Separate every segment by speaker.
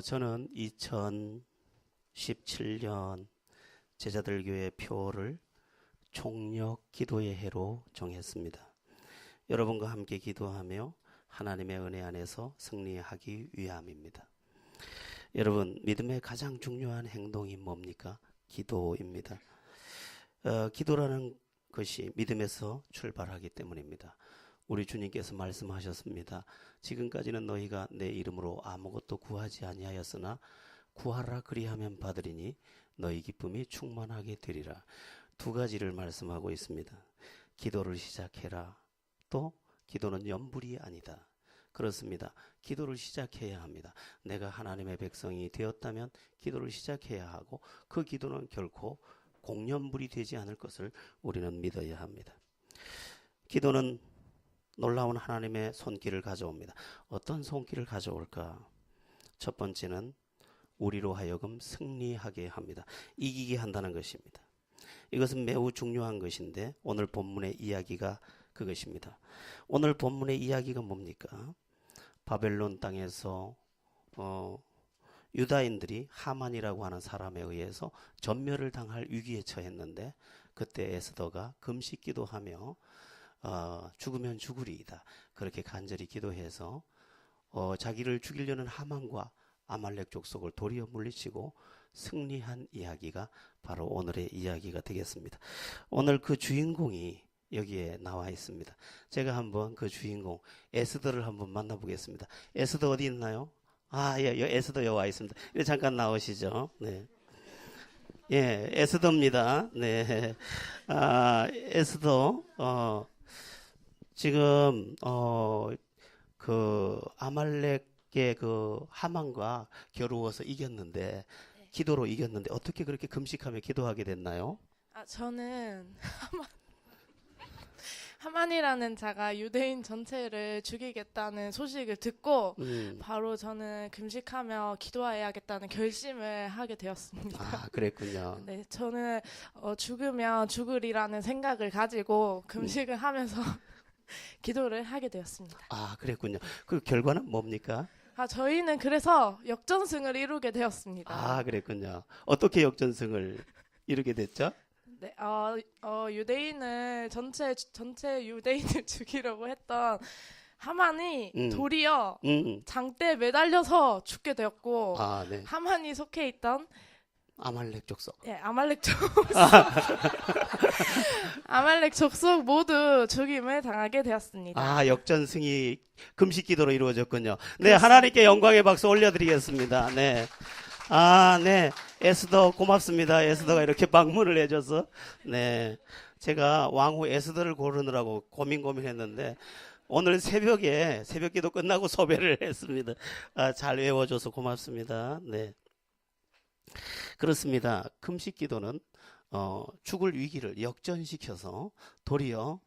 Speaker 1: 저는 2017년 제자들 교회 표를 총력 기도의 해로 정했습니다. 여러분과 함께 기도하며 하나님의 은혜 안에서 승리하기 위함입니다. 여러분, 믿음의 가장 중요한 행동이 뭡니까? 기도입니다. 기도라는 것이 믿음에서 출발하기 때문입니다. 우리 주님께서 말씀하셨습니다. 지금까지는 너희가 내 이름으로 아무것도 구하지 아니하였으나 구하라 그리하면 받으리니 너희 기쁨이 충만하게 되리라. 두 가지를 말씀하고 있습니다. 기도를 시작해라. 또 기도는 염불이 아니다. 그렇습니다. 기도를 시작해야 합니다. 내가 하나님의 백성이 되었다면 기도를 시작해야 하고 그 기도는 결코 공연불이 되지 않을 것을 우리는 믿어야 합니다. 기도는 놀라운 하나님의 손길을 가져옵니다. 어떤 손길을 가져올까? 첫 번째는 우리로 하여금 승리하게 합니다. 이기게 한다는 것입니다. 이것은 매우 중요한 것인데 오늘 본문의 이야기가 그것입니다. 오늘 본문의 이야기가 뭡니까? 바벨론 땅에서 유다인들이 하만이라고 하는 사람에 의해서 전멸을 당할 위기에 처했는데 그때 에스더가 금식 기도하며 죽으면 죽으리이다. 그렇게 간절히 기도해서 자기를 죽이려는 하만과 아말렉 족속을 도리어 물리치고 승리한 이야기가 바로 오늘의 이야기가 되겠습니다. 오늘 그 주인공이 여기에 나와 있습니다. 제가 한번 그 주인공 에스더를 한번 만나보겠습니다. 에스더 어디 있나요? 예, 에스더 여기 와 있습니다. 잠깐 나오시죠. 네. 예, 에스더입니다. 네. 에스더, 지금, 그, 아말렉의 그 하만과 겨루어서 이겼는데, 기도로 이겼는데, 어떻게 그렇게 금식하며 기도하게 됐나요?
Speaker 2: 저는 하만이라는 자가 유대인 전체를 죽이겠다는 소식을 듣고 바로 저는 금식하며 기도해야겠다는 결심을 하게 되었습니다.
Speaker 1: 그랬군요.
Speaker 2: 네, 저는 죽으면 죽으리라는 생각을 가지고 금식을 하면서 기도를 하게 되었습니다.
Speaker 1: 그랬군요. 그 결과는 뭡니까?
Speaker 2: 저희는 그래서 역전승을 이루게 되었습니다.
Speaker 1: 그랬군요. 어떻게 역전승을 이루게 됐죠?
Speaker 2: 네, 유대인을 전체 유대인을 죽이려고 했던 하만이 도리어 장대에 매달려서 죽게 되었고,
Speaker 1: 네.
Speaker 2: 하만이 속해 있던
Speaker 1: 아말렉 족속.
Speaker 2: 예, 아말렉 족속 모두 죽임을 당하게 되었습니다.
Speaker 1: 역전승이 금식 기도로 이루어졌군요. 네, 하나님께 영광의 박수 올려드리겠습니다. 네. 네. 에스더 고맙습니다. 에스더가 이렇게 방문을 해줘서. 네. 제가 왕후 에스더를 고르느라고 고민했는데, 오늘 새벽에 새벽 기도 끝나고 섭외를 했습니다. 잘 외워줘서 고맙습니다. 네. 그렇습니다. 금식 기도는, 죽을 위기를 역전시켜서 도리어,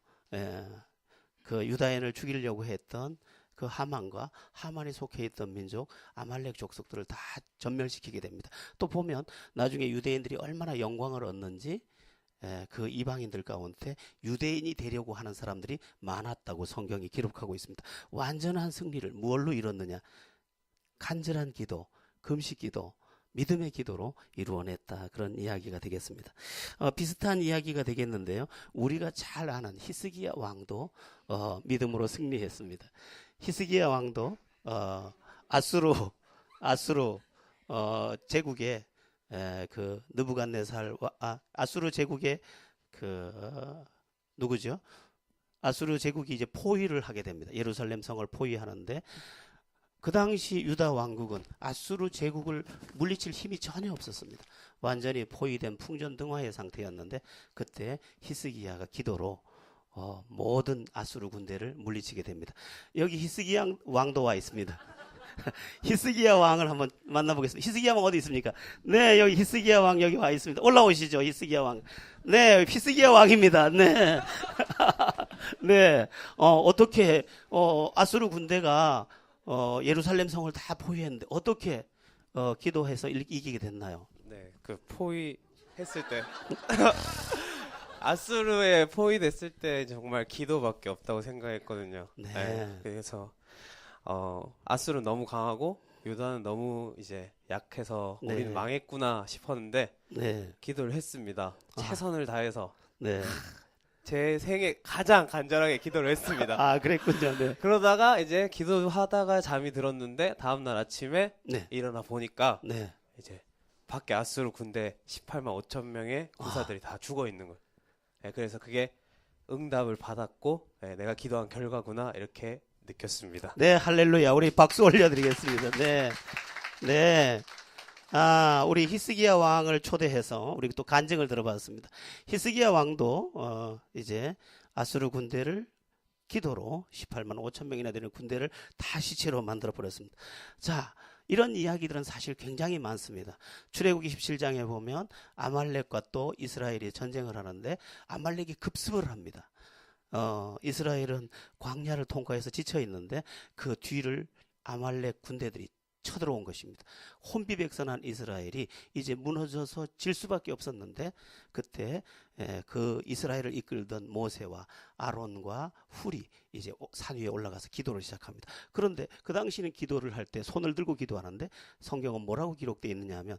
Speaker 1: 그 유다인을 죽이려고 했던 그 하만이 속해 있던 민족 아말렉 족속들을 다 전멸시키게 됩니다. 또 보면 나중에 유대인들이 얼마나 영광을 얻는지 그 이방인들 가운데 유대인이 되려고 하는 사람들이 많았다고 성경이 기록하고 있습니다. 완전한 승리를 무엇로 이뤘느냐? 간절한 기도, 금식 기도, 믿음의 기도로 이루어냈다. 그런 이야기가 되겠습니다. 비슷한 이야기가 되겠는데요. 우리가 잘 아는 히스기야 왕도 믿음으로 승리했습니다. 히스기야 왕도 아수르 제국의 그 느부갓네살 아수르 제국의 그 누구죠? 아수르 제국이 이제 포위를 하게 됩니다. 예루살렘 성을 포위하는데 그 당시 유다 왕국은 아수르 제국을 물리칠 힘이 전혀 없었습니다. 완전히 포위된 풍전등화의 상태였는데 그때 히스기야가 기도로 모든 아수르 군대를 물리치게 됩니다. 여기 히스기야 왕도 와 있습니다. 히스기야 왕을 한번 만나보겠습니다. 히스기야 왕 어디 있습니까? 네, 여기 히스기야 왕 여기 와 있습니다. 올라오시죠, 히스기야 왕. 네, 히스기야 왕입니다. 네. 네. 어떻게 아수르 군대가 예루살렘 성을 다 포위했는데 어떻게 기도해서 이기게 됐나요?
Speaker 3: 네, 그 포위했을 때 아수르에 포위됐을 때 정말 기도밖에 없다고 생각했거든요.
Speaker 1: 네.
Speaker 3: 그래서 아수르 너무 강하고 유다는 너무 이제 약해서
Speaker 1: 네.
Speaker 3: 우리는 망했구나 싶었는데
Speaker 1: 네.
Speaker 3: 기도를 했습니다.
Speaker 1: 아.
Speaker 3: 최선을 다해서
Speaker 1: 네.
Speaker 3: 제 생애 가장 간절하게 기도를 했습니다.
Speaker 1: 아, 그랬군요. 네.
Speaker 3: 그러다가 이제 기도하다가 잠이 들었는데 다음날 아침에
Speaker 1: 네.
Speaker 3: 일어나 보니까
Speaker 1: 네.
Speaker 3: 이제 밖에 아수르 군대 18만 5천 명의 군사들이 다 죽어 있는 거예요. 네, 그래서 그게 응답을 받았고 네, 내가 기도한 결과구나 이렇게 느꼈습니다.
Speaker 1: 네, 할렐루야. 우리 박수 올려드리겠습니다. 네. 네. 아, 우리 히스기야 왕을 초대해서 우리 또 간증을 들어봤습니다. 히스기야 왕도 이제 아수르 군대를 기도로 18만 5천 명이나 되는 군대를 다 시체로 만들어 버렸습니다. 자, 이런 이야기들은 사실 굉장히 많습니다. 출애굽기 17장에 보면 아말렉과 또 이스라엘이 전쟁을 하는데 아말렉이 급습을 합니다. 이스라엘은 광야를 통과해서 지쳐 있는데 그 뒤를 아말렉 군대들이 쳐들어온 것입니다. 혼비백산한 이스라엘이 이제 무너져서 질 수밖에 없었는데 그때 그 이스라엘을 이끌던 모세와 아론과 훌이 이제 산 위에 올라가서 기도를 시작합니다. 그런데 그 당시는 기도를 할 때 손을 들고 기도하는데 성경은 뭐라고 기록되어 있느냐 하면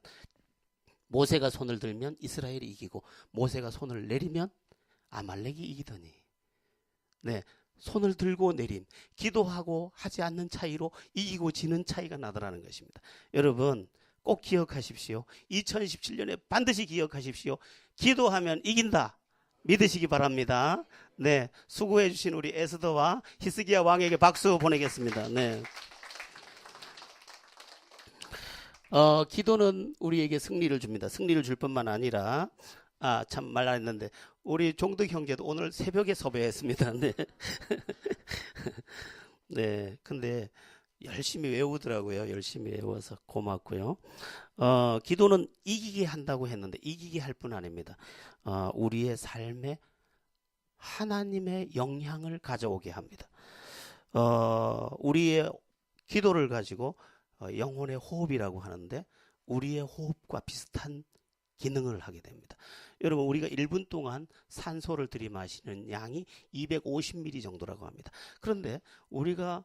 Speaker 1: 모세가 손을 들면 이스라엘이 이기고 모세가 손을 내리면 아말렉이 이기더니 네. 손을 들고 내림, 기도하고 하지 않는 차이로 이기고 지는 차이가 나더라는 것입니다. 여러분 꼭 기억하십시오. 2017년에 반드시 기억하십시오. 기도하면 이긴다. 믿으시기 바랍니다. 네, 수고해 주신 우리 에스더와 히스기야 왕에게 박수 보내겠습니다. 네. 기도는 우리에게 승리를 줍니다. 승리를 줄 뿐만 아니라 참 말 안 했는데 우리 종덕 형제도 오늘 새벽에 섭외했습니다. 네. 네. 근데 열심히 외우더라고요. 열심히 외워서 고맙고요. 기도는 이기게 한다고 했는데 이기게 할 뿐 아닙니다. 우리의 삶에 하나님의 영향을 가져오게 합니다. 우리의 기도를 가지고 영혼의 호흡이라고 하는데 우리의 호흡과 비슷한 기능을 하게 됩니다. 여러분 우리가 1분 동안 산소를 들이마시는 양이 250ml 정도라고 합니다. 그런데 우리가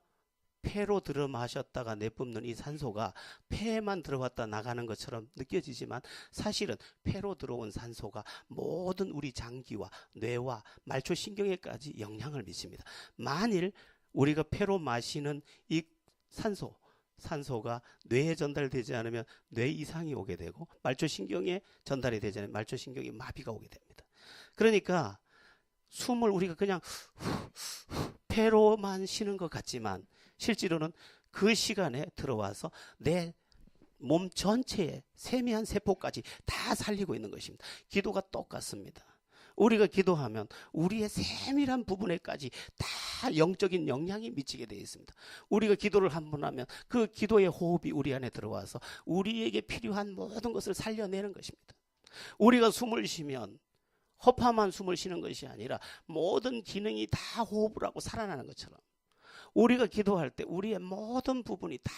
Speaker 1: 폐로 들어마셨다가 내뿜는 이 산소가 폐에만 들어왔다 나가는 것처럼 느껴지지만 사실은 폐로 들어온 산소가 모든 우리 장기와 뇌와 말초신경에까지 영향을 미칩니다. 만일 우리가 폐로 마시는 이 산소가 뇌에 전달되지 않으면 뇌 이상이 오게 되고 말초신경에 전달이 되지 않으면 말초신경에 마비가 오게 됩니다. 그러니까 숨을 우리가 그냥 폐로만 쉬는 것 같지만 실제로는 그 시간에 들어와서 내 몸 전체의 세미한 세포까지 다 살리고 있는 것입니다. 기도가 똑같습니다. 우리가 기도하면 우리의 세밀한 부분에까지 다 영적인 영향이 미치게 되어 있습니다. 우리가 기도를 한 번 하면 그 기도의 호흡이 우리 안에 들어와서 우리에게 필요한 모든 것을 살려내는 것입니다. 우리가 숨을 쉬면 허파만 숨을 쉬는 것이 아니라 모든 기능이 다 호흡을 하고 살아나는 것처럼 우리가 기도할 때 우리의 모든 부분이 다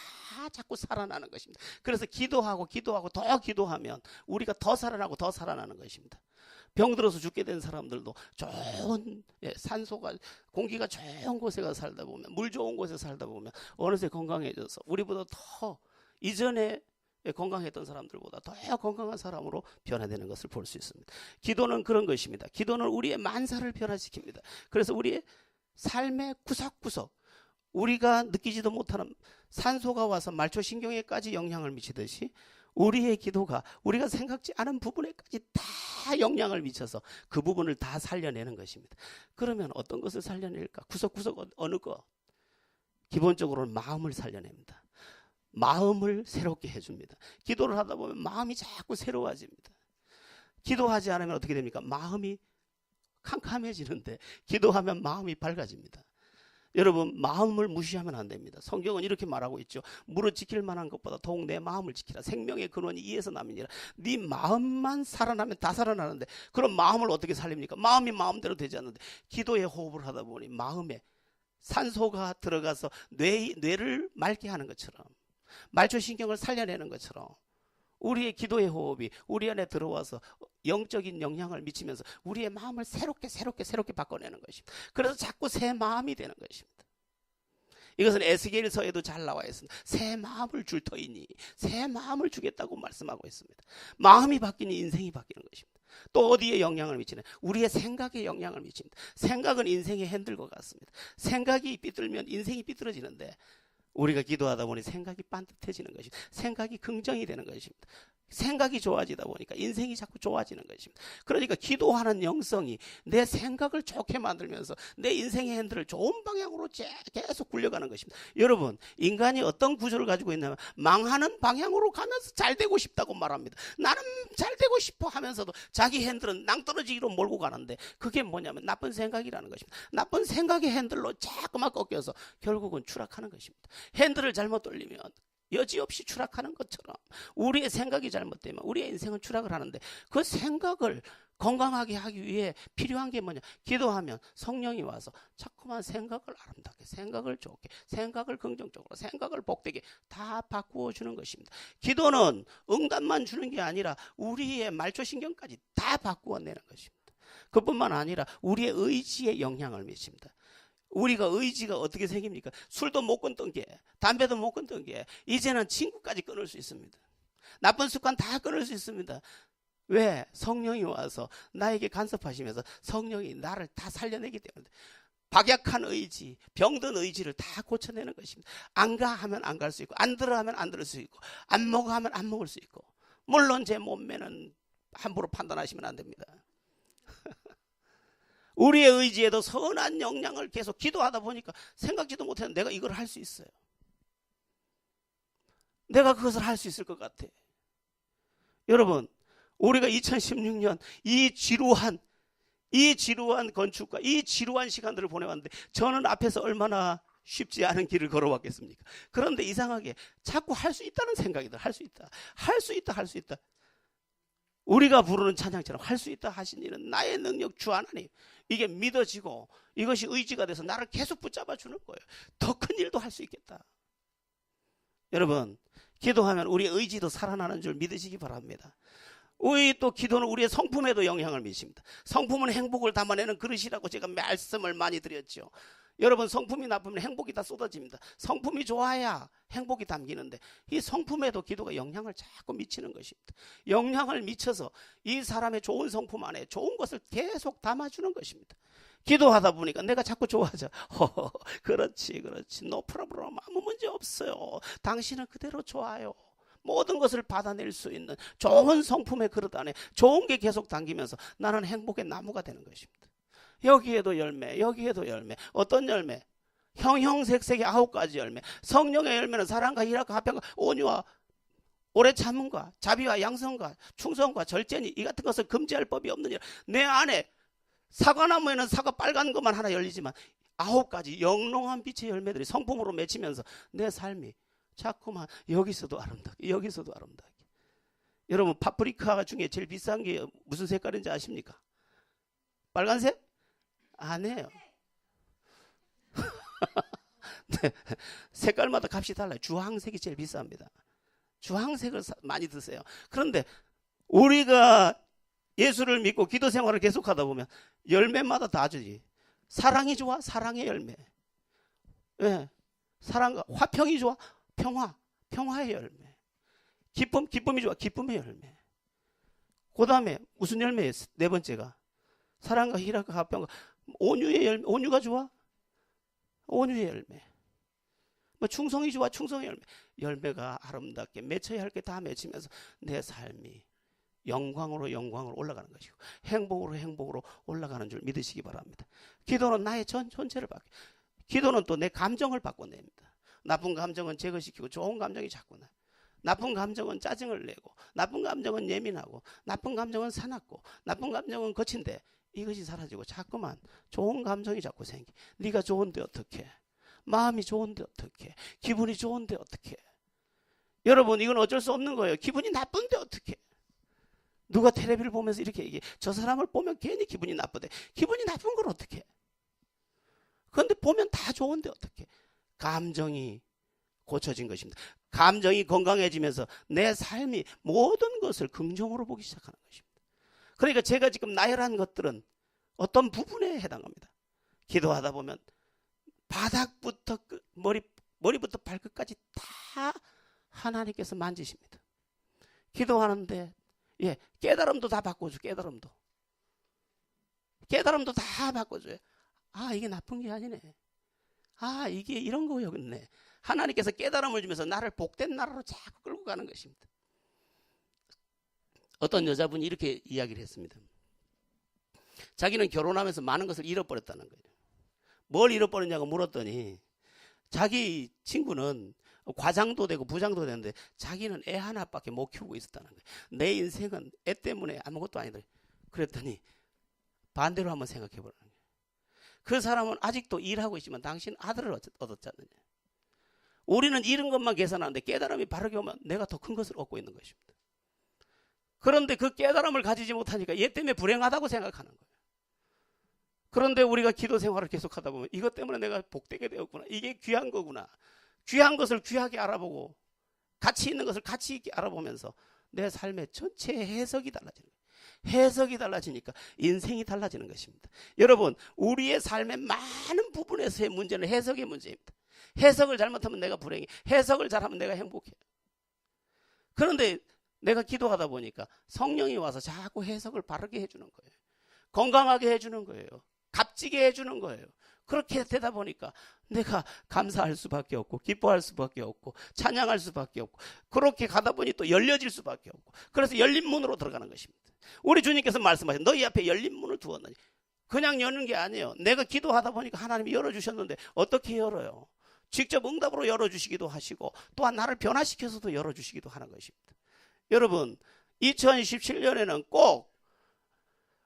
Speaker 1: 자꾸 살아나는 것입니다. 그래서 기도하고 더 기도하면 우리가 더 살아나고 더 살아나는 것입니다. 병들어서 죽게 된 사람들도 좋은 산소가 공기가 좋은 곳에 가서 살다 보면 물 좋은 곳에 살다 보면 어느새 건강해져서 우리보다 더 이전에 건강했던 사람들보다 더 건강한 사람으로 변화되는 것을 볼 수 있습니다. 기도는 그런 것입니다. 기도는 우리의 만사를 변화시킵니다. 그래서 우리의 삶의 구석구석 우리가 느끼지도 못하는 산소가 와서 말초신경에까지 영향을 미치듯이 우리의 기도가 우리가 생각지 않은 부분에까지 다 영향을 미쳐서 그 부분을 다 살려내는 것입니다. 그러면 어떤 것을 살려낼까? 구석구석 어느 것? 기본적으로는 마음을 살려냅니다. 마음을 새롭게 해줍니다. 기도를 하다 보면 마음이 자꾸 새로워집니다. 기도하지 않으면 어떻게 됩니까? 마음이 캄캄해지는데 기도하면 마음이 밝아집니다. 여러분 마음을 무시하면 안 됩니다. 성경은 이렇게 말하고 있죠. 무릇 지킬 만한 것보다 더욱 내 마음을 지키라. 생명의 근원이 이에서 남이니라. 네 마음만 살아나면 다 살아나는데 그럼 마음을 어떻게 살립니까? 마음이 마음대로 되지 않는데 기도의 호흡을 하다 보니 마음에 산소가 들어가서 뇌를 맑게 하는 것처럼 말초신경을 살려내는 것처럼 우리의 기도의 호흡이 우리 안에 들어와서 영적인 영향을 미치면서 우리의 마음을 새롭게 바꿔내는 것입니다. 그래서 자꾸 새 마음이 되는 것입니다. 이것은 에스겔서에도 잘 나와 있습니다. 새 마음을 줄 터이니 새 마음을 주겠다고 말씀하고 있습니다. 마음이 바뀌니 인생이 바뀌는 것입니다. 또 어디에 영향을 미치는? 우리의 생각에 영향을 미칩니다. 생각은 인생의 핸들과 같습니다. 생각이 삐뚤면 인생이 삐뚤어지는데 우리가 기도하다 보니 생각이 반듯해지는 것입니다. 생각이 긍정이 되는 것입니다. 생각이 좋아지다 보니까 인생이 자꾸 좋아지는 것입니다. 그러니까 기도하는 영성이 내 생각을 좋게 만들면서 내 인생의 핸들을 좋은 방향으로 계속 굴려가는 것입니다. 여러분, 인간이 어떤 구조를 가지고 있냐면 망하는 방향으로 가면서 잘 되고 싶다고 말합니다. 나는 잘 되고 싶어 하면서도 자기 핸들은 낭떠러지기로 몰고 가는데 그게 뭐냐면 나쁜 생각이라는 것입니다. 나쁜 생각의 핸들로 자꾸만 꺾여서 결국은 추락하는 것입니다. 핸들을 잘못 돌리면 여지없이 추락하는 것처럼 우리의 생각이 잘못되면 우리의 인생은 추락을 하는데 그 생각을 건강하게 하기 위해 필요한 게 뭐냐? 기도하면 성령이 와서 자꾸만 생각을 아름답게, 생각을 좋게, 생각을 긍정적으로, 생각을 복되게 다 바꾸어 주는 것입니다. 기도는 응답만 주는 게 아니라 우리의 말초신경까지 다 바꾸어 내는 것입니다. 그뿐만 아니라 우리의 의지에 영향을 미칩니다. 우리가 의지가 어떻게 생깁니까? 술도 못 끊던 게, 담배도 못 끊던 게 이제는 친구까지 끊을 수 있습니다. 나쁜 습관 다 끊을 수 있습니다. 왜? 성령이 와서 나에게 간섭하시면서 성령이 나를 다 살려내기 때문에. 박약한 의지, 병든 의지를 다 고쳐내는 것입니다. 안 가 하면 안 갈 수 있고, 안 들어 하면 안 들을 수 있고, 안 먹어 하면 안 먹을 수 있고. 물론 제 몸매는 함부로 판단하시면 안 됩니다. 우리의 의지에도 선한 영향을 계속 기도하다 보니까 생각지도 못했는데 내가 이걸 할 수 있어요. 내가 그것을 할 수 있을 것 같아. 여러분, 우리가 2016년 이 지루한 건축과 이 지루한 시간들을 보내왔는데 저는 앞에서 얼마나 쉽지 않은 길을 걸어왔겠습니까? 그런데 이상하게 자꾸 할 수 있다는 생각이 들어요. 할 수 있다. 할 수 있다. 할 수 있다. 우리가 부르는 찬양처럼 할 수 있다 하신 일은 나의 능력 주 하나님. 이게 믿어지고 이것이 의지가 돼서 나를 계속 붙잡아 주는 거예요. 더 큰 일도 할 수 있겠다. 여러분, 기도하면 우리의 의지도 살아나는 줄 믿으시기 바랍니다. 우리 또 기도는 우리의 성품에도 영향을 미칩니다. 성품은 행복을 담아내는 그릇이라고 제가 말씀을 많이 드렸죠. 여러분, 성품이 나쁘면 행복이 다 쏟아집니다. 성품이 좋아야 행복이 담기는데 이 성품에도 기도가 영향을 자꾸 미치는 것입니다. 영향을 미쳐서 이 사람의 좋은 성품 안에 좋은 것을 계속 담아주는 것입니다. 기도하다 보니까 내가 자꾸 좋아져. 그렇지. No problem. 아무 문제 없어요. 당신은 그대로 좋아요. 모든 것을 받아낼 수 있는 좋은 성품의 그릇 안에 좋은 게 계속 담기면서 나는 행복의 나무가 되는 것입니다. 여기에도 열매, 여기에도 열매. 어떤 열매? 형형색색의 9가지 열매. 성령의 열매는 사랑과 희락과 화평과 온유와 오래 참음과 자비와 양성과 충성과 절제니 이 같은 것을 금지할 법이 없느니라. 내 안에 사과나무에는 사과 빨간 것만 하나 열리지만 9가지 영롱한 빛의 열매들이 성품으로 맺히면서 내 삶이 자꾸만 여기서도 아름답게, 여기서도 아름답게. 여러분, 파프리카 중에 제일 비싼 게 무슨 색깔인지 아십니까? 빨간색? 아니에요. 네, 색깔마다 값이 달라요. 주황색이 제일 비쌉니다. 주황색을 많이 드세요. 그런데 우리가 예수를 믿고 기도 생활을 계속하다 보면 열매마다 다 주지. 사랑이 좋아? 사랑의 열매. 네, 사랑과 화평이 좋아? 평화의 열매. 기쁨이 좋아? 기쁨의 열매. 그 다음에 무슨 열매예요? 네 번째가 사랑과 희락과 화평과 온유의 열매. 온유가 좋아? 온유의 열매. 뭐 충성이 좋아? 충성의 열매. 열매가 아름답게 맺혀야 할 게 다 맺히면서 내 삶이 영광으로 올라가는 것이고 행복으로 올라가는 줄 믿으시기 바랍니다. 기도는 나의 전체를 바꿔. 기도는 또 내 감정을 바꿔냅니다. 나쁜 감정은 제거시키고 좋은 감정이 자꾸 나요. 나쁜 감정은 짜증을 내고, 나쁜 감정은 예민하고, 나쁜 감정은 사납고, 나쁜 감정은 거친데 이것이 사라지고 자꾸만 좋은 감정이 자꾸 생기. 네가 좋은데 어떡해? 마음이 좋은데 어떡해? 기분이 좋은데 어떡해? 여러분, 이건 어쩔 수 없는 거예요. 기분이 나쁜데 어떡해? 누가 텔레비를 보면서 이렇게 얘기해. 저 사람을 보면 괜히 기분이 나쁘대. 기분이 나쁜 걸 어떡해? 그런데 보면 다 좋은데 어떡해? 감정이 고쳐진 것입니다. 감정이 건강해지면서 내 삶이 모든 것을 긍정으로 보기 시작하는 것입니다. 그러니까 제가 지금 나열한 것들은 어떤 부분에 해당합니다. 기도하다 보면 바닥부터 머리부터 발끝까지 다 하나님께서 만지십니다. 기도하는데 깨달음도 다 바꿔줘. 깨달음도 다 바꿔줘요. 아, 이게 나쁜 게 아니네. 아, 이게 이런 거였네. 하나님께서 깨달음을 주면서 나를 복된 나라로 자꾸 끌고 가는 것입니다. 어떤 여자분이 이렇게 이야기를 했습니다. 자기는 결혼하면서 많은 것을 잃어버렸다는 거예요. 뭘 잃어버렸냐고 물었더니 자기 친구는 과장도 되고 부장도 되는데 자기는 애 하나밖에 못 키우고 있었다는 거예요. 내 인생은 애 때문에 아무것도 아니다. 그랬더니 반대로 한번 생각해 보라는 거예요. 그 사람은 아직도 일하고 있지만 당신 아들을 얻었지 않느냐. 우리는 잃은 것만 계산하는데 깨달음이 바르게 오면 내가 더 큰 것을 얻고 있는 것입니다. 그런데 그 깨달음을 가지지 못하니까 얘 때문에 불행하다고 생각하는 거예요. 그런데 우리가 기도 생활을 계속하다 보면 이것 때문에 내가 복되게 되었구나. 이게 귀한 거구나. 귀한 것을 귀하게 알아보고 가치 있는 것을 가치 있게 알아보면서 내 삶의 전체 해석이 달라지는 거예요. 해석이 달라지니까 인생이 달라지는 것입니다. 여러분, 우리의 삶의 많은 부분에서의 문제는 해석의 문제입니다. 해석을 잘못하면 내가 불행해. 해석을 잘하면 내가 행복해. 그런데 내가 기도하다 보니까 성령이 와서 자꾸 해석을 바르게 해주는 거예요. 건강하게 해주는 거예요. 값지게 해주는 거예요. 그렇게 되다 보니까 내가 감사할 수밖에 없고 기뻐할 수밖에 없고 찬양할 수밖에 없고 그렇게 가다 보니 또 열려질 수밖에 없고 그래서 열린 문으로 들어가는 것입니다. 우리 주님께서 말씀하신 너희 앞에 열린 문을 두었나니 그냥 여는 게 아니에요. 내가 기도하다 보니까 하나님이 열어주셨는데 어떻게 열어요? 직접 응답으로 열어주시기도 하시고 또한 나를 변화시켜서도 열어주시기도 하는 것입니다. 여러분, 2017년에는 꼭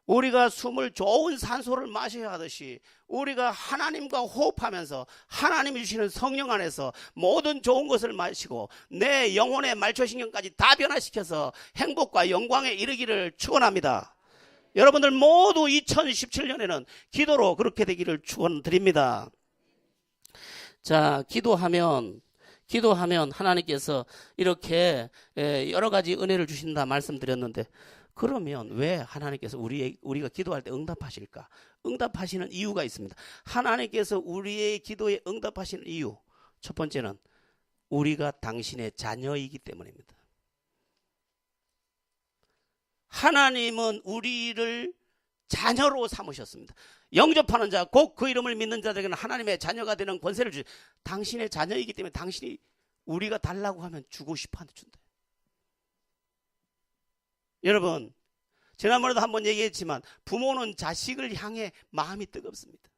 Speaker 1: 우리가 숨을 좋은 산소를 마셔야 하듯이 우리가 하나님과 호흡하면서 하나님이 주시는 성령 안에서 모든 좋은 것을 마시고 내 영혼의 말초신경까지 다 변화시켜서 행복과 영광에 이르기를 축원합니다. 여러분들 모두 2017년에는 기도로 그렇게 되기를 축원드립니다. 자, 기도하면 하나님께서 이렇게 여러 가지 은혜를 주신다 말씀드렸는데 그러면 왜 하나님께서 우리가 기도할 때 응답하실까? 응답하시는 이유가 있습니다. 하나님께서 우리의 기도에 응답하시는 이유 첫 번째는 우리가 당신의 자녀이기 때문입니다. 하나님은 우리를 자녀로 삼으셨습니다. 영접하는 자, 곧 그 이름을 믿는 자들에게는 하나님의 자녀가 되는 권세를 주시. 당신의 자녀이기 때문에 당신이 우리가 달라고 하면 주고 싶어 준다. 여러분, 지난번에도 한번 얘기했지만 부모는 자식을 향해 마음이 뜨겁습니다.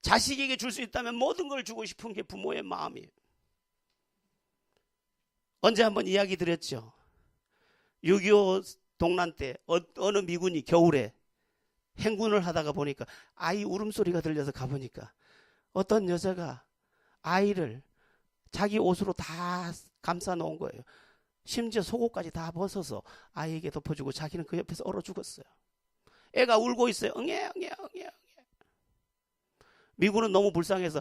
Speaker 1: 자식에게 줄 수 있다면 모든 걸 주고 싶은 게 부모의 마음이에요. 언제 한번 이야기 드렸죠. 6.25 동란 때 어느 미군이 겨울에 행군을 하다가 보니까 아이 울음소리가 들려서 가보니까 어떤 여자가 아이를 자기 옷으로 다 감싸 놓은 거예요. 심지어 속옷까지 다 벗어서 아이에게 덮어주고 자기는 그 옆에서 얼어 죽었어요. 애가 울고 있어요. 응애. 미군은 너무 불쌍해서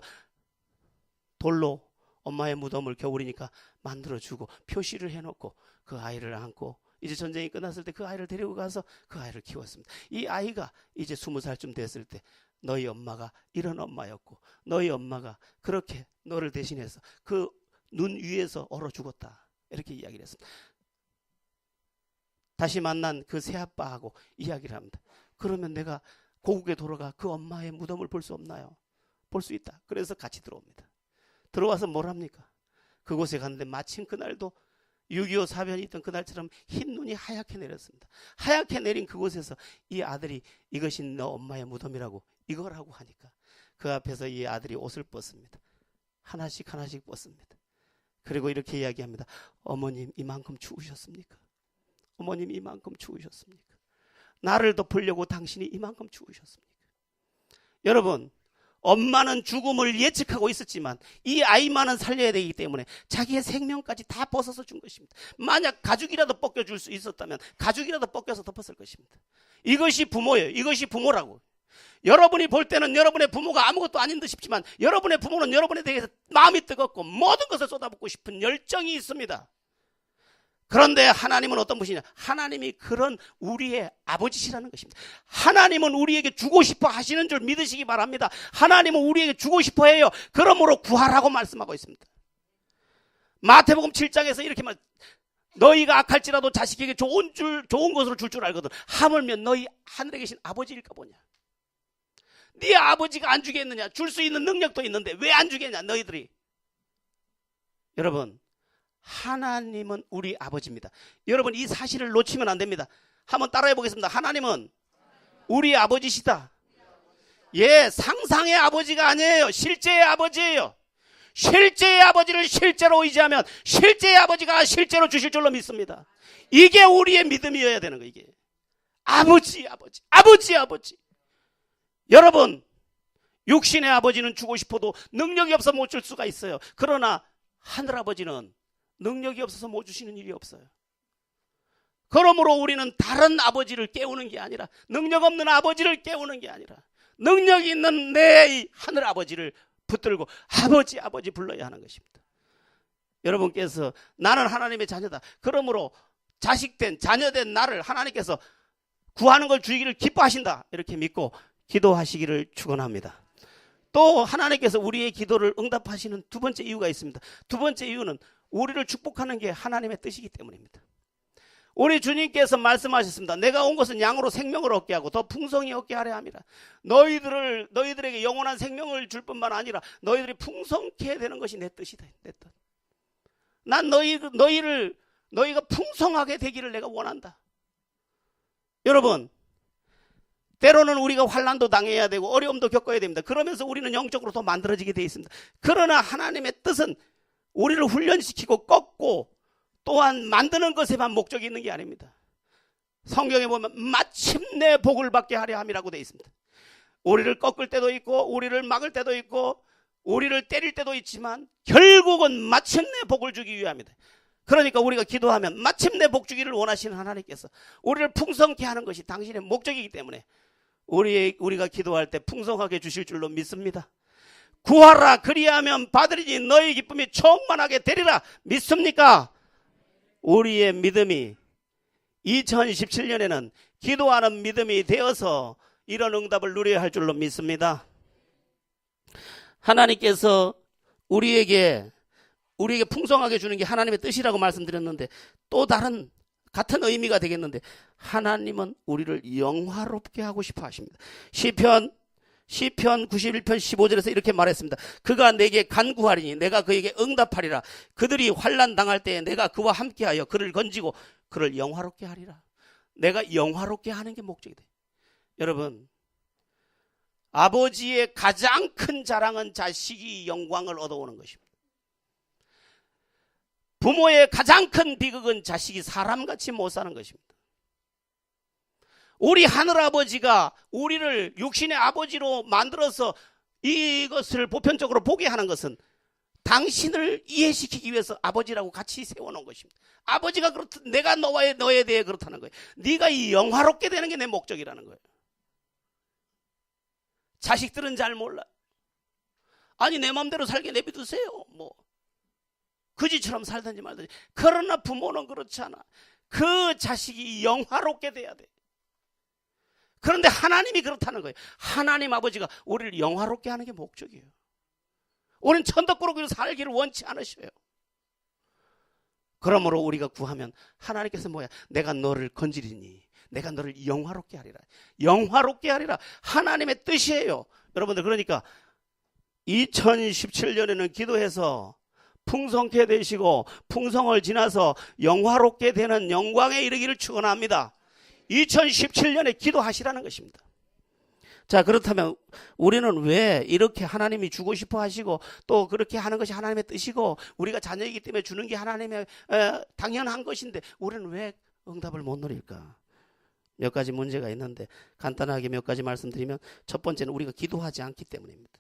Speaker 1: 돌로 엄마의 무덤을 겨울이니까 만들어주고 표시를 해놓고 그 아이를 안고 이제 전쟁이 끝났을 때 그 아이를 데리고 가서 그 아이를 키웠습니다. 이 아이가 이제 20살쯤 됐을 때 너희 엄마가 이런 엄마였고 너희 엄마가 그렇게 너를 대신해서 그 눈 위에서 얼어 죽었다. 이렇게 이야기를 했습니다. 다시 만난 그 새아빠하고 이야기를 합니다. 그러면 내가 고국에 돌아가 그 엄마의 무덤을 볼 수 없나요? 볼 수 있다. 그래서 같이 들어옵니다. 들어와서 뭘 합니까? 그곳에 갔는데 마침 그날도 6.25 사변이 있던 그날처럼 흰 눈이 하얗게 내렸습니다. 하얗게 내린 그곳에서 이 아들이 이것이 너 엄마의 무덤이라고 이거라고 하니까 그 앞에서 이 아들이 옷을 벗습니다. 하나씩 벗습니다. 그리고 이렇게 이야기합니다. 어머님 이만큼 추우셨습니까? 어머님 이만큼 추우셨습니까? 나를 덮으려고 당신이 이만큼 추우셨습니까? 여러분, 엄마는 죽음을 예측하고 있었지만 이 아이만은 살려야 되기 때문에 자기의 생명까지 다 벗어서 준 것입니다. 만약 가죽이라도 벗겨줄 수 있었다면 가죽이라도 벗겨서 덮었을 것입니다. 이것이 부모예요. 이것이 부모라고. 여러분이 볼 때는 여러분의 부모가 아무것도 아닌 듯 싶지만 여러분의 부모는 여러분에 대해서 마음이 뜨겁고 모든 것을 쏟아붓고 싶은 열정이 있습니다. 그런데 하나님은 어떤 분이냐? 하나님이 그런 우리의 아버지시라는 것입니다. 하나님은 우리에게 주고 싶어 하시는 줄 믿으시기 바랍니다. 하나님은 우리에게 주고 싶어 해요. 그러므로 구하라고 말씀하고 있습니다. 마태복음 7장에서 이렇게 말, 너희가 악할지라도 자식에게 좋은 것으로 줄 줄 알거든. 하물며 너희 하늘에 계신 아버지일까 보냐. 네 아버지가 안 주겠느냐? 줄 수 있는 능력도 있는데 왜 안 주겠냐? 너희들이. 여러분, 하나님은 우리 아버지입니다. 여러분, 이 사실을 놓치면 안 됩니다. 한번 따라해 보겠습니다. 하나님은 우리 아버지시다. 예, 상상의 아버지가 아니에요. 실제의 아버지예요. 실제의 아버지를 실제로 의지하면 실제의 아버지가 실제로 주실 줄로 믿습니다. 이게 우리의 믿음이어야 되는 거예요. 이게 아버지. 여러분, 육신의 아버지는 주고 싶어도 능력이 없어 못 줄 수가 있어요. 그러나 하늘아버지는 능력이 없어서 못 주시는 일이 없어요. 그러므로 우리는 다른 아버지를 깨우는 게 아니라, 능력 없는 아버지를 깨우는 게 아니라 능력 있는 내 하늘아버지를 붙들고 아버지 불러야 하는 것입니다. 여러분께서 나는 하나님의 자녀다. 그러므로 자식된 자녀된 나를 하나님께서 구하는 걸 주기를 기뻐하신다. 이렇게 믿고 기도하시기를 축원합니다. 또 하나님께서 우리의 기도를 응답하시는 두 번째 이유가 있습니다. 두 번째 이유는 우리를 축복하는 게 하나님의 뜻이기 때문입니다. 우리 주님께서 말씀하셨습니다. 내가 온 것은 양으로 생명을 얻게 하고 더 풍성히 얻게 하려 함이라. 너희들에게 영원한 생명을 줄 뿐만 아니라 너희들이 풍성케 되는 것이 내 뜻이다. 내 뜻. 난 너희가 풍성하게 되기를 내가 원한다. 여러분, 때로는 우리가 환난도 당해야 되고 어려움도 겪어야 됩니다. 그러면서 우리는 영적으로 더 만들어지게 되어 있습니다. 그러나 하나님의 뜻은 우리를 훈련시키고 꺾고 또한 만드는 것에만 목적이 있는 게 아닙니다. 성경에 보면 마침내 복을 받게 하려 함이라고 되어 있습니다. 우리를 꺾을 때도 있고 우리를 막을 때도 있고 우리를 때릴 때도 있지만 결국은 마침내 복을 주기 위함이다. 그러니까 우리가 기도하면 마침내 복 주기를 원하시는 하나님께서 우리를 풍성케 하는 것이 당신의 목적이기 때문에 우리가 기도할 때 풍성하게 주실 줄로 믿습니다. 구하라 그리하면 받으리니 너희 기쁨이 충만하게 되리라. 믿습니까? 우리의 믿음이 2017년에는 기도하는 믿음이 되어서 이런 응답을 누려야 할 줄로 믿습니다. 하나님께서 우리에게 풍성하게 주는 게 하나님의 뜻이라고 말씀드렸는데 또 다른 같은 의미가 되겠는데 하나님은 우리를 영화롭게 하고 싶어 하십니다. 시편 91편 15절에서 이렇게 말했습니다. 그가 내게 간구하리니 내가 그에게 응답하리라. 그들이 환난 당할 때에 내가 그와 함께하여 그를 건지고 그를 영화롭게 하리라. 내가 영화롭게 하는 게 목적이 돼. 여러분, 아버지의 가장 큰 자랑은 자식이 영광을 얻어오는 것입니다. 부모의 가장 큰 비극은 자식이 사람같이 못 사는 것입니다. 우리 하늘아버지가 우리를 육신의 아버지로 만들어서 이것을 보편적으로 보게 하는 것은 당신을 이해시키기 위해서 아버지라고 같이 세워놓은 것입니다. 아버지가 내가 너에 대해 그렇다는 거예요. 네가 이 영화롭게 되는 게 내 목적이라는 거예요. 자식들은 잘 몰라. 아니 내 마음대로 살게 내비두세요. 그지처럼 살든지 말든지. 그러나 부모는 그렇지 않아. 그 자식이 영화롭게 돼야 돼. 그런데 하나님이 그렇다는 거예요. 하나님 아버지가 우리를 영화롭게 하는 게 목적이에요. 우리는 천덕꾸러기로 살기를 원치 않으셔요. 그러므로 우리가 구하면 하나님께서 내가 너를 건지리니 내가 너를 영화롭게 하리라. 영화롭게 하리라. 하나님의 뜻이에요. 여러분들, 그러니까 2017년에는 기도해서 풍성케 되시고 풍성을 지나서 영화롭게 되는 영광에 이르기를 축원합니다. 2017년에 기도하시라는 것입니다. 자, 그렇다면 우리는 왜 이렇게 하나님이 주고 싶어 하시고 또 그렇게 하는 것이 하나님의 뜻이고 우리가 자녀이기 때문에 주는 게 하나님의 당연한 것인데 우리는 왜 응답을 못 누릴까? 몇 가지 문제가 있는데 간단하게 몇 가지 말씀드리면, 첫 번째는 우리가 기도하지 않기 때문입니다.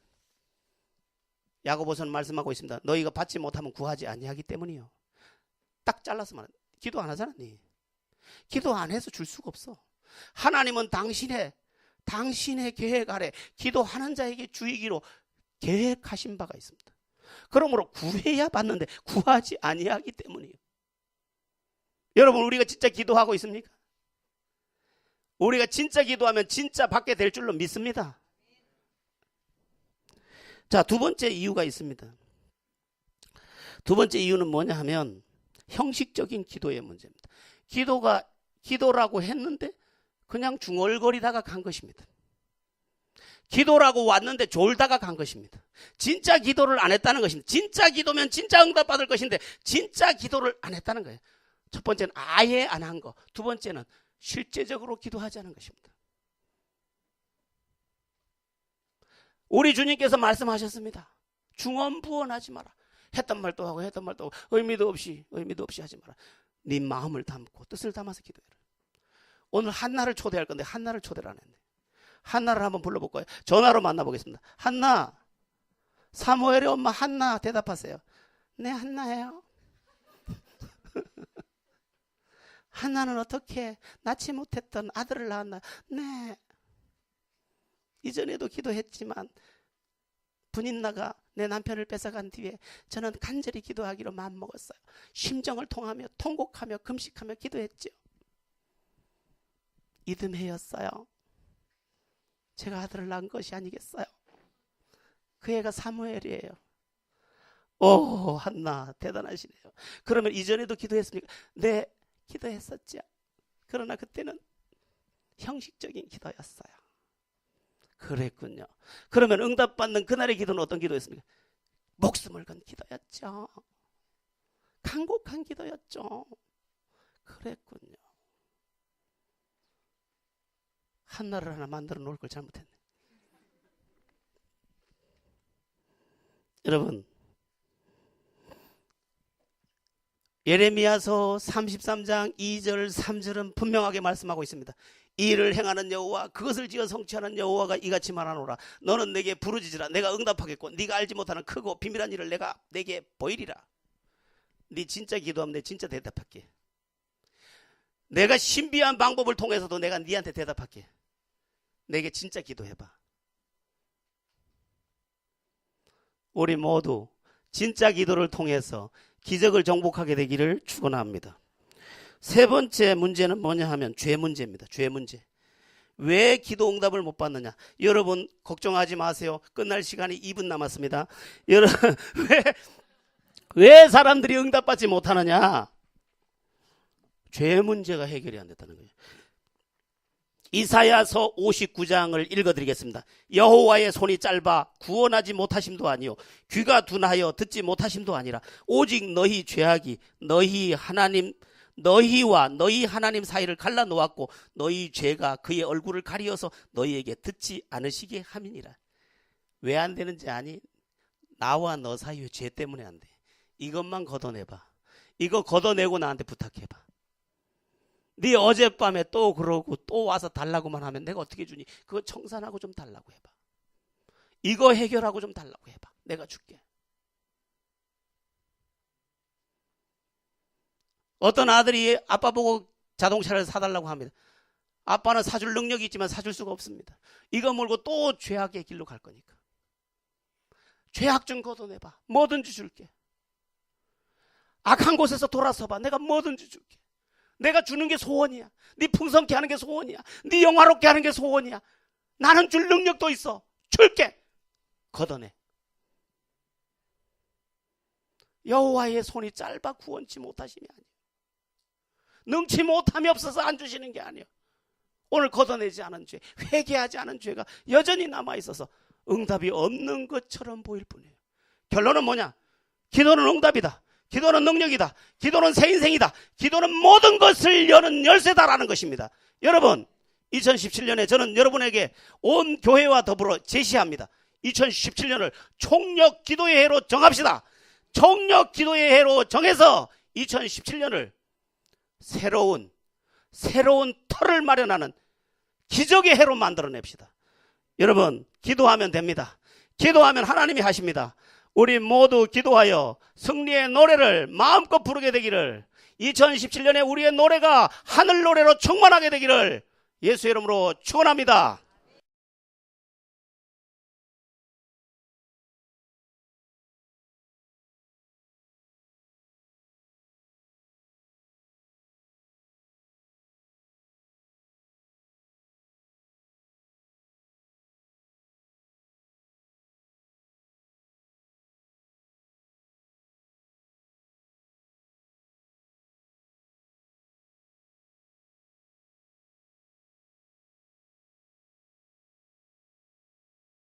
Speaker 1: 야고보서는 말씀하고 있습니다. 너희가 받지 못하면 구하지 아니하기 때문이요. 딱 잘라서 말해. 기도 안 하잖아. 니 기도 안 해서 줄 수가 없어. 하나님은 당신의 계획 아래 기도하는 자에게 주이기로 계획하신 바가 있습니다. 그러므로 구해야 받는데 구하지 아니하기 때문이에요. 여러분, 우리가 진짜 기도하고 있습니까? 우리가 진짜 기도하면 진짜 받게 될 줄로 믿습니다. 자, 두 번째 이유가 있습니다. 두 번째 이유는 뭐냐 하면 형식적인 기도의 문제입니다. 기도라고 했는데 그냥 중얼거리다가 간 것입니다. 기도라고 왔는데 졸다가 간 것입니다. 진짜 기도를 안 했다는 것입니다. 진짜 기도면 진짜 응답받을 것인데 진짜 기도를 안 했다는 거예요. 첫 번째는 아예 안 한 거. 두 번째는 실제적으로 기도하지 않은 것입니다. 우리 주님께서 말씀하셨습니다. 중언부언하지 마라. 했던 말도 하고 했던 말도 하고 의미도 없이 하지 마라. 네 마음을 담고 뜻을 담아서 기도해라. 오늘 한나를 초대할 건데 한나를 초대를 안 했네. 한나를 한번 불러볼 거예요. 전화로 만나보겠습니다. 한나, 사무엘의 엄마 한나 대답하세요. 네, 한나예요. 한나는 어떻게 낳지 못했던 아들을 낳았나? 네, 이전에도 기도했지만 분인나가 내 남편을 뺏어간 뒤에 저는 간절히 기도하기로 마음먹었어요. 심정을 통하며 통곡하며 금식하며 기도했죠. 이듬해였어요. 제가 아들을 낳은 것이 아니겠어요? 그 애가 사무엘이에요. 오, 한나 대단하시네요. 그러면 이전에도 기도했습니까? 네, 기도했었죠. 그러나 그때는 형식적인 기도였어요. 그랬군요. 그러면 응답받는 그날의 기도는 어떤 기도였습니까? 목숨을 건 기도였죠. 간곡한 기도였죠. 그랬군요. 한나를 하나 만들어 놓을 걸 잘못했네. 여러분, 예레미야서 33장 2절 3절은 분명하게 말씀하고 있습니다. 이 일을 행하는 여호와, 그것을 지어 성취하는 여호와가 이같이 말하노라. 너는 내게 부르짖으라. 내가 응답하겠고 네가 알지 못하는 크고 비밀한 일을 내가 내게 보이리라. 네 진짜 기도하면 내 진짜 대답할게. 내가 신비한 방법을 통해서도 내가 네한테 대답할게. 내게 진짜 기도해봐. 우리 모두 진짜 기도를 통해서 기적을 정복하게 되기를 축원합니다. 세 번째 문제는 뭐냐 하면 죄 문제입니다. 죄 문제. 왜 기도 응답을 못 받느냐? 여러분 걱정하지 마세요. 끝날 시간이 2분 남았습니다. 여러분 왜 사람들이 응답받지 못하느냐? 죄 문제가 해결이 안 됐다는 거예요. 이사야서 59장을 읽어드리겠습니다. 여호와의 손이 짧아 구원하지 못하심도 아니요 귀가 둔하여 듣지 못하심도 아니라 오직 너희 죄악이 너희와 너희 하나님 사이를 갈라놓았고 너희 죄가 그의 얼굴을 가리어서 너희에게 듣지 않으시게 함이니라. 왜 안 되는지 아니? 나와 너 사이의 죄 때문에 안 돼. 이것만 걷어내봐. 이거 걷어내고 나한테 부탁해봐. 네 어젯밤에 또 그러고 또 와서 달라고만 하면 내가 어떻게 주니? 그거 청산하고 좀 달라고 해봐. 이거 해결하고 좀 달라고 해봐. 내가 줄게. 어떤 아들이 아빠 보고 자동차를 사달라고 합니다. 아빠는 사줄 능력이 있지만 사줄 수가 없습니다. 이거 몰고 또 죄악의 길로 갈 거니까. 죄악 좀 걷어내봐. 뭐든지 줄게. 악한 곳에서 돌아서봐. 내가 뭐든지 줄게. 내가 주는 게 소원이야. 네 풍성케 하는 게 소원이야. 네 영화롭게 하는 게 소원이야. 나는 줄 능력도 있어. 줄게. 걷어내. 여호와의 손이 짧아 구원치 못하심이 아니에요. 능치 못함이 없어서 안 주시는 게 아니에요. 오늘 걷어내지 않은 죄, 회개하지 않은 죄가 여전히 남아있어서 응답이 없는 것처럼 보일 뿐이에요. 결론은 뭐냐? 기도는 응답이다. 기도는 능력이다. 기도는 새 인생이다. 기도는 모든 것을 여는 열쇠다라는 것입니다. 여러분, 2017년에 저는 여러분에게 온 교회와 더불어 제시합니다. 2017년을 총력 기도의 해로 정합시다. 총력 기도의 해로 정해서 2017년을 새로운 터를 마련하는 기적의 해로 만들어냅시다. 여러분, 기도하면 됩니다. 기도하면 하나님이 하십니다. 우리 모두 기도하여 승리의 노래를 마음껏 부르게 되기를, 2017년에 우리의 노래가 하늘 노래로 충만하게 되기를 예수의 이름으로 축원합니다.